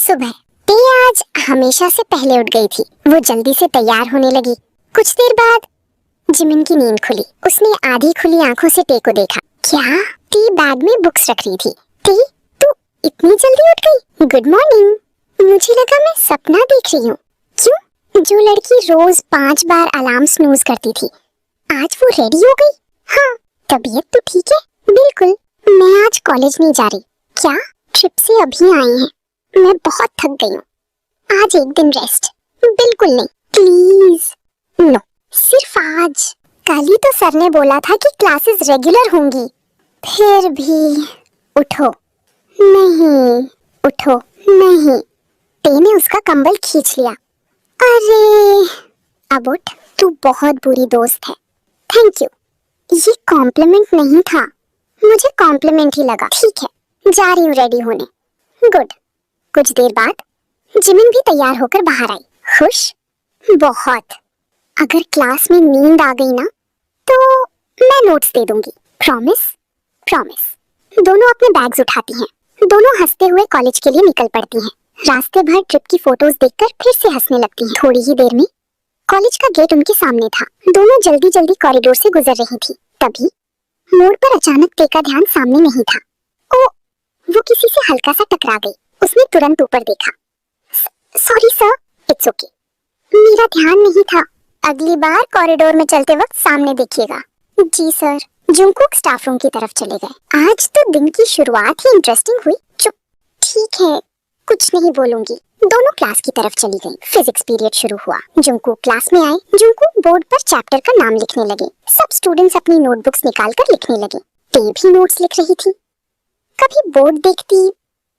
सुबह टी आज हमेशा से पहले उठ गई थी। वो जल्दी से तैयार होने लगी। कुछ देर बाद जिमिन की नींद खुली। उसने आधी खुली आंखों से टी को देखा। क्या? टी बैग में बुक्स रख रही थी। टी, तू इतनी जल्दी उठ गई? Good morning. मुझे लगा मैं सपना देख रही हूँ। क्यों? जो लड़की रोज 5 बार अलार्म स्नूज करती थी, आज वो रेडी हो गई। हाँ, तबीयत तो ठीक है? बिल्कुल। मैं आज कॉलेज नहीं जा रही। क्या? ट्रिप से अभी आए हैं। मैं बहुत थक गई हूँ। आज एक दिन रेस्ट। बिल्कुल नहीं, प्लीज। नो, सिर्फ आज। कल ही तो सर ने बोला था कि क्लासेस रेगुलर होंगी। फिर भी उठो। नहीं, उठो नहीं। टे ने उसका कंबल खींच लिया। अरे अब उठ, तू बहुत बुरी दोस्त है। Thank you. ये कॉम्प्लीमेंट नहीं था, मुझे कॉम्प्लीमेंट ही लगा। ठीक है, जा रही हूँ रेडी होने। गुड। कुछ देर बाद जिमिन भी तैयार होकर बाहर आई। खुश? बहुत। अगर क्लास में नींद आ गई ना तो मैं नोट्स दे दूंगी। प्रॉमिस? प्रॉमिस। दोनों अपने बैग्स उठाती हैं। दोनों हंसते हुए कॉलेज के लिए निकल पड़ती हैं। रास्ते भर ट्रिप की फोटोज देखकर फिर से हंसने लगती हैं। थोड़ी ही देर में कॉलेज का गेट उनके सामने था। दोनों जल्दी जल्दी कॉरिडोर से गुजर रही थी। तभी मोड़ पर अचानक टे का ध्यान सामने नहीं था। ओ, वो किसी से हल्का सा टकरा गई। उसने तुरंत ऊपर देखा। Sorry sir. इट्स ओके, मेरा ध्यान नहीं था। अगली बार कॉरिडोर में चलते वक्त सामने देखिएगा। जी सर। जंगकुक स्टाफ रूम की तरफ चले गए। आज तो दिन की शुरुआत ही इंटरेस्टिंग हुई। चुप। ठीक है, कुछ नहीं बोलूंगी। दोनों क्लास की तरफ चली गईं। फिजिक्स पीरियड शुरू हुआ। जंगकुक क्लास में आए। जंगकुक बोर्ड पर चैप्टर का नाम लिखने लगे। सब स्टूडेंट्स अपनी नोटबुक्स निकालकर लिखने लगे। टे भी नोट्स लिख रही थी। कभी बोर्ड देखती,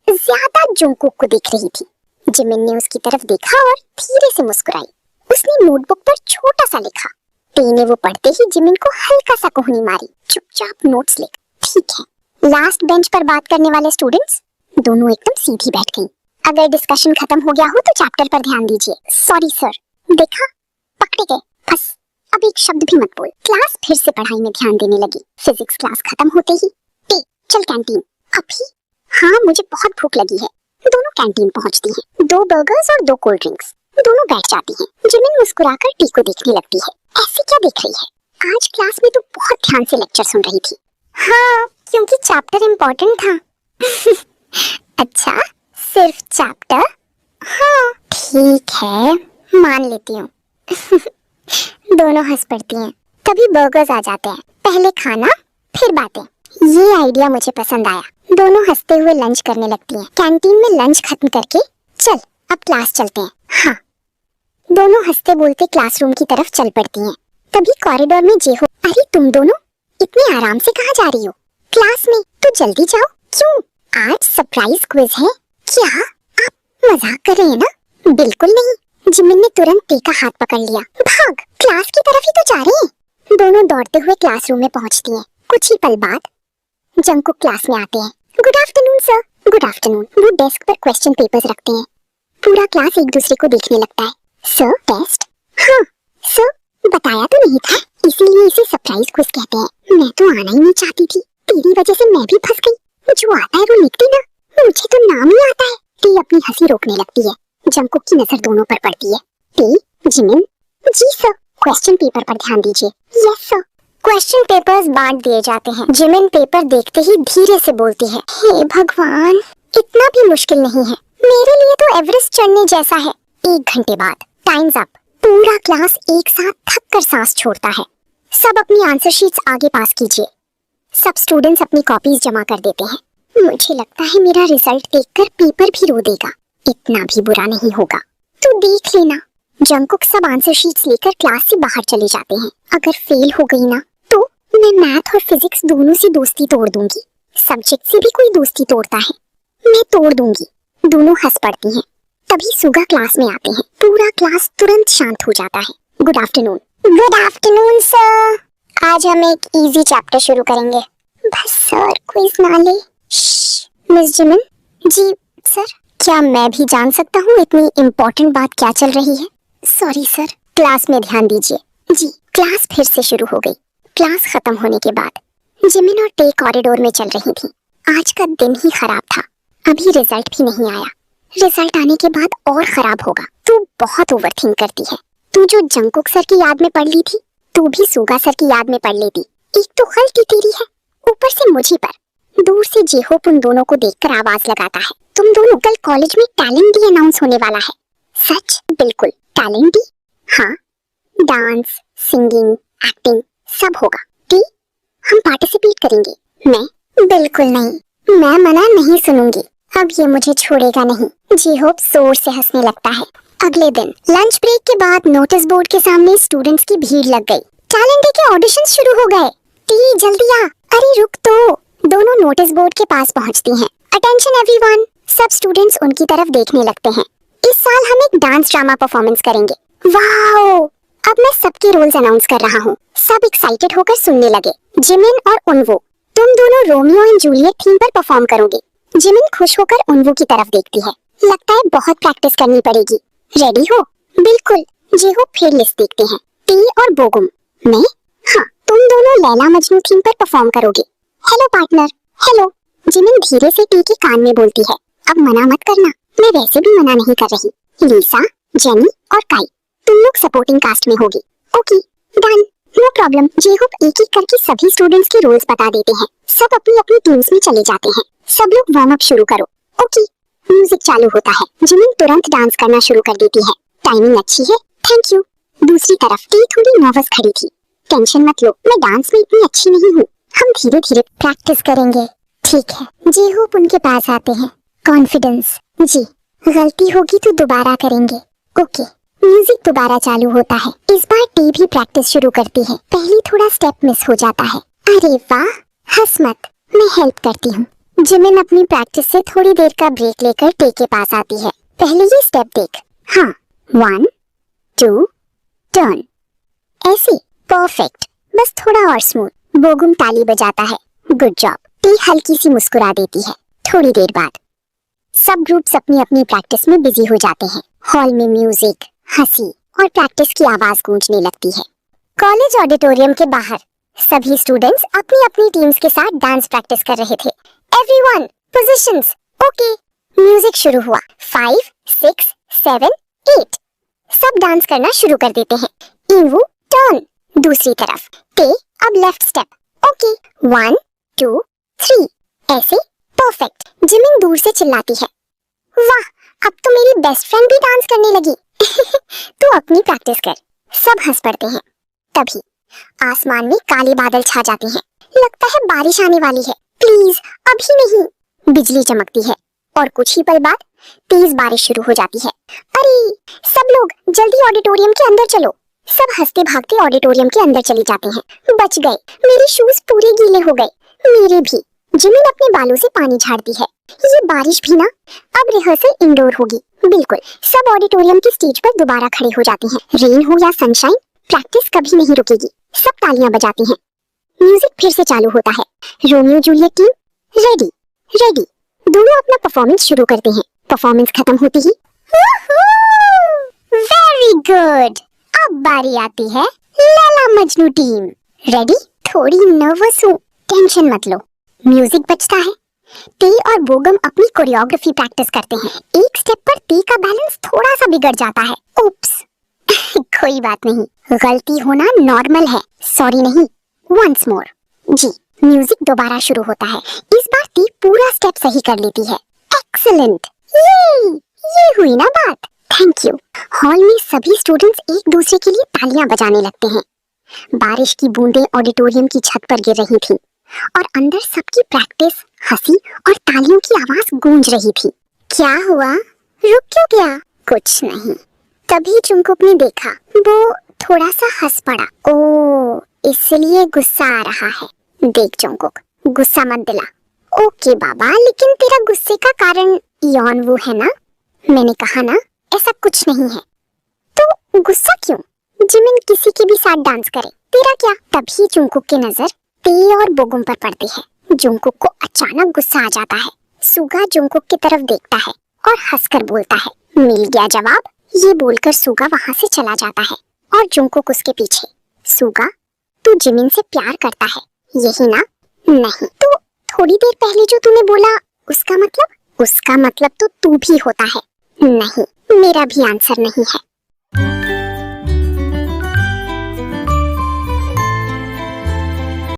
ज्यादा जंगकुक को देख रही थी। जिमिन ने उसकी तरफ देखा और धीरे से मुस्कुराई। उसने नोटबुक पर छोटा सा लिखा। टे ने वो पढ़ते ही जिमिन को हल्का सा कोहनी मारी। चुपचाप नोट्स लिख। ठीक है। लास्ट बेंच पर बात करने वाले स्टूडेंट्स? दोनों एकदम सीधी बैठ गईं। अगर डिस्कशन खत्म हो गया हो तो चैप्टर पर ध्यान दीजिए। Sorry sir. देखा, पकड़े गए। बस अब एक शब्द भी मत बोल। क्लास फिर से पढ़ाई में ध्यान देने लगी। फिजिक्स क्लास खत्म होते ही टे, चल कैंटीन। अभी? हाँ, मुझे बहुत भूख लगी है। दोनों कैंटीन पहुंचती हैं। 2 बर्गर्स और 2 कोल्ड ड्रिंक्स। दोनों बैठ जाती हैं। जिमिन मुस्कुराकर टी को देखने लगती है। ऐसे क्या देख रही है? आज क्लास में तो बहुत ध्यान से लेक्चर सुन रही थी। हाँ, क्योंकि चैप्टर इम्पोर्टेंट था। अच्छा, सिर्फ चैप्टर? हाँ, ठीक है, मान लेती हूँ। दोनों हंस पड़ती हैं। तभी बर्गर्स आ जाते हैं। पहले खाना फिर बातें। ये आइडिया मुझे पसंद आया। दोनों हंसते हुए लंच करने लगती हैं। कैंटीन में लंच खत्म करके चल अब क्लास चलते हैं। हाँ। दोनों हंसते बोलते क्लासरूम की तरफ चल पड़ती हैं। तभी कॉरिडोर में जेहो। अरे तुम दोनों इतने आराम से कहाँ जा रही हो? क्लास में तो जल्दी जाओ। क्यों? आज सरप्राइज क्विज है। क्या आप मजाक कर रहे हैं ना? बिल्कुल नहीं। जिमिन ने तुरंत टे का हाथ पकड़ लिया। भाग, क्लास की तरफ ही तो जा रहे हैं। दोनों दौड़ते हुए क्लासरूम में पहुंचती हैं। कुछ ही पल बाद जंगकुक क्लास में आते हैं। Good afternoon sir. Good afternoon. वो डेस्क पर क्वेश्चन पेपर्स रखते हैं। पूरा क्लास एक दूसरे को देखने लगता है। Sir, test? हाँ सर, बताया तो नहीं था, इसीलिए इसे सरप्राइज क्विज कहते हैं। मैं तो आना ही नहीं चाहती थी, तेरी वजह से मैं भी फंस गई। जो आता है वो लिखती ना, मुझे तो नाम ही आता है। टी अपनी हंसी रोकने लगती है। जंगकुक की नजर दोनों पर पड़ती है। T, Jimin. जी सर। क्वेश्चन पेपर पर ध्यान दीजिए। Yes sir. क्वेश्चन पेपर्स बांट दिए जाते हैं। जिमिन पेपर देखते ही धीरे से बोलती है। हे भगवान, इतना भी मुश्किल नहीं है। मेरे लिए तो एवरेस्ट चढ़ने जैसा है। 1 घंटे बाद टाइम्स अप। पूरा क्लास एक साथ थक कर सांस छोड़ता है। सब अपनी आंसर शीट्स आगे पास कीजिए। सब स्टूडेंट्स अपनी कॉपीज जमा कर देते हैं। मुझे लगता है मेरा रिजल्ट देखकर पेपर भी रो देगा। इतना भी बुरा नहीं होगा, तो देख लेना। जंगकुक सब आंसर शीट्स लेकर क्लास से बाहर चले जाते हैं। अगर फेल हो गई ना तो मैं मैथ और फिजिक्स दोनों से दोस्ती तोड़ दूंगी। सब्जेक्ट से भी कोई दोस्ती तोड़ता है, मैं तोड़ दूंगी। दोनों हंस पड़ती हैं। तभी सुगा क्लास में आते हैं। पूरा क्लास तुरंत शांत हो जाता है। Good afternoon. Good afternoon sir. आज हम एक इजी चैप्टर शुरू करेंगे। बस सर, क्विज ना ले। Miss Jimin. जी सर। क्या मैं भी जान सकता हूँ इतनी इम्पोर्टेंट बात क्या चल रही है? Sorry sir. क्लास में ध्यान दीजिए। जी। क्लास फिर से शुरू हो गई। क्लास खत्म होने के बाद जिमिन और टे कॉरिडोर में चल रही थी। आज का दिन ही खराब था। अभी रिजल्ट भी नहीं आया। रिजल्ट आने के बाद और खराब होगा। तू बहुत ओवरथिंक करती है। तू जो जंगकुक सर की याद में पढ़ ली थी, तू भी सुगा सर की याद में पढ़ लेती। एक तो गलती तेरी है, ऊपर से मुझे पर। दूर से जेहोप उन दोनों को देखकर आवाज लगाता है, तुम दोनों कल कॉलेज में टैलेंट डे अनाउंस होने वाला है। सच? बिल्कुल, टैलेंट डे? हाँ, डांस, सिंगिंग, एक्टिंग सब होगा। टी, हम पार्टिसिपेट करेंगे। मैं? बिल्कुल नहीं, मैं मना नहीं सुनूंगी। अब ये मुझे छोड़ेगा नहीं। जेहोप जोर से हंसने लगता है। अगले दिन लंच ब्रेक के बाद नोटिस बोर्ड के सामने स्टूडेंट्स की भीड़ लग गई। टैलेंट डे के ऑडिशंस शुरू हो गए। टी जल्दी आ। अरे रुक तो। दोनों नोटिस बोर्ड के पास पहुंचती हैं। अटेंशन एवरीवन, सब स्टूडेंट्स उनकी तरफ देखने लगते हैं। इस साल हम एक डांस ड्रामा परफॉर्मेंस करेंगे। वाओ! अब मैं सबके रोल्स अनाउंस कर रहा हूँ। सब एक्साइटेड होकर सुनने लगे। जिमिन और उनवो, तुम दोनों रोमियो एंड जूलियट थीम पर परफॉर्म करोगे। जिमिन खुश होकर उनवो की तरफ देखती है। लगता है बहुत प्रैक्टिस करनी पड़ेगी। रेडी हो? बिल्कुल। जेहोप फिर लिस्ट देखते हैं। टी और बोगुम। मैं? हाँ, तुम दोनों लैला मजनू थीम पर परफॉर्म करोगे। Hello partner. हेलो। जिमिन धीरे से टी के कान में बोलती है, अब मना मत करना, मैं वैसे भी मना नहीं कर रही। लीसा, जेनी और काई, तुम लोग सपोर्टिंग कास्ट में होगी। Okay, done, no problem. J Hope एक एक करके सभी स्टूडेंट्स के रोल्स बता देते हैं। सब अपनी अपनी टीम्स में चले जाते हैं। सब लोग वार्म अप शुरू करो। ओके, म्यूजिक चालू होता है। जिमिन तुरंत डांस करना शुरू कर देती है। टाइमिंग अच्छी है, थैंक यू। दूसरी तरफ टी थोड़ी नर्वस खड़ी थी। टेंशन मत लो, मैं डांस में इतनी अच्छी नहीं हूँ, हम धीरे धीरे प्रैक्टिस करेंगे। ठीक है। जेहोप उनके पास आते हैं। कॉन्फिडेंस। जी, गलती होगी तो दोबारा करेंगे। ओके। म्यूजिक दोबारा चालू होता है। इस बार टी भी प्रैक्टिस शुरू करती है। पहले थोड़ा स्टेप मिस हो जाता है। अरे वाह, हंस मत, मैं हेल्प करती हूँ। जिमिन अपनी प्रैक्टिस से थोड़ी देर का ब्रेक लेकर टी के पास आती है। पहले ये स्टेप देख। हाँ, 1 2 टर्न, ऐसे। परफेक्ट, बस थोड़ा और स्मूथ। बोगुम ताली बजाता है। Good job. टी हल्की सी मुस्कुरा देती है। थोड़ी देर बाद सब ग्रुप्स अपनी अपनी प्रैक्टिस में बिजी हो जाते हैं। हॉल में म्यूजिक, हंसी और प्रैक्टिस की आवाज गूंजने लगती है। कॉलेज ऑडिटोरियम के बाहर सभी स्टूडेंट्स अपनी अपनी टीम्स के साथ डांस प्रैक्टिस कर रहे थे। Everyone, positions. ओके, म्यूजिक शुरू हुआ। 5 6 7 8, सब डांस करना शुरू कर देते हैं। इनवू, टर्न। दूसरी तरफ टे, अब लेफ्ट स्टेप। ओके, 1 2 3, ऐसे। परफेक्ट। जिमिन दूर से चिल्लाती है, वाह, अब तो मेरी बेस्ट फ्रेंड भी डांस करने लगी। तू अपनी प्रैक्टिस कर। सब हंस पड़ते हैं। तभी आसमान में काले बादल छा जाते हैं। लगता है बारिश आने वाली है। प्लीज अभी नहीं। बिजली चमकती है और कुछ ही पल बाद तेज बारिश शुरू हो जाती है। अरे सब लोग जल्दी ऑडिटोरियम के अंदर चलो। सब हंसते भागते ऑडिटोरियम के अंदर चले जाते हैं। बच गए, मेरे शूज पूरे गीले हो गए। मेरे भी। जिमिन अपने बालों से पानी झाड़ती है। ये बारिश भी ना। अब रिहर्सल इंडोर होगी। बिल्कुल। सब ऑडिटोरियम की स्टेज पर दोबारा खड़े हो जाते हैं। रेन हो या सनशाइन, प्रैक्टिस कभी नहीं रुकेगी। सब तालियां बजाती हैं। म्यूजिक फिर से चालू होता है। Romeo Juliet team, ready ready. दोनों अपना परफॉर्मेंस शुरू करते हैं। परफॉर्मेंस खत्म होती ही वेरी गुड। अब बारी आती है लैला मजनू टीम। रेडी? थोड़ी नर्वस हूँ, टेंशन मत लो। म्यूजिक बजता है। टी और बोगम अपनी कोरियोग्राफी प्रैक्टिस करते हैं। एक स्टेप पर टी का बैलेंस थोड़ा सा बिगड़ जाता है। उप्स। कोई बात नहीं, गलती होना नॉर्मल है। सॉरी नहीं, वंस मोर। जी, म्यूजिक दोबारा शुरू होता है। इस बार टी पूरा स्टेप सही कर लेती है। एक्सीलेंट। ये हुई ना बात। Thank you. हॉल में सभी स्टूडेंट्स एक दूसरे के लिए तालियां बजाने लगते हैं। बारिश की बूंदें ऑडिटोरियम की छत पर गिर रही थीं और अंदर सबकी प्रैक्टिस, हंसी और तालियों की आवाज गूंज रही थी। क्या हुआ? रुक क्यों गया? कुछ नहीं। तभी जंगकुक ने देखा, वो थोड़ा सा हंस पड़ा। ओ, इसलिए गुस्सा आ रहा है। देख जंगकुक, गुस्सा मत दिला। ओके बाबा, लेकिन तेरा गुस्से का कारण यॉनवू है ना? मैंने कहा ना, ऐसा कुछ नहीं है। तो गुस्सा क्यों? जिमिन किसी के भी साथ डांस करे, तेरा क्या? तभी जंगकुक की नजर टे और बोगुम पर पड़ती है। जंगकुक को अचानक गुस्सा आ जाता है। सुगा जंगकुक की तरफ देखता है और हंसकर बोलता है, मिल गया जवाब। ये बोलकर सुगा वहां से चला जाता है और जंगकुक उसके पीछे। सुगा, तू जिमिन से प्यार करता है, यही ना? नहीं। तो थोड़ी देर पहले जो तूने बोला उसका मतलब? उसका मतलब तो तू भी होता है। नहीं, मेरा भी आंसर नहीं है।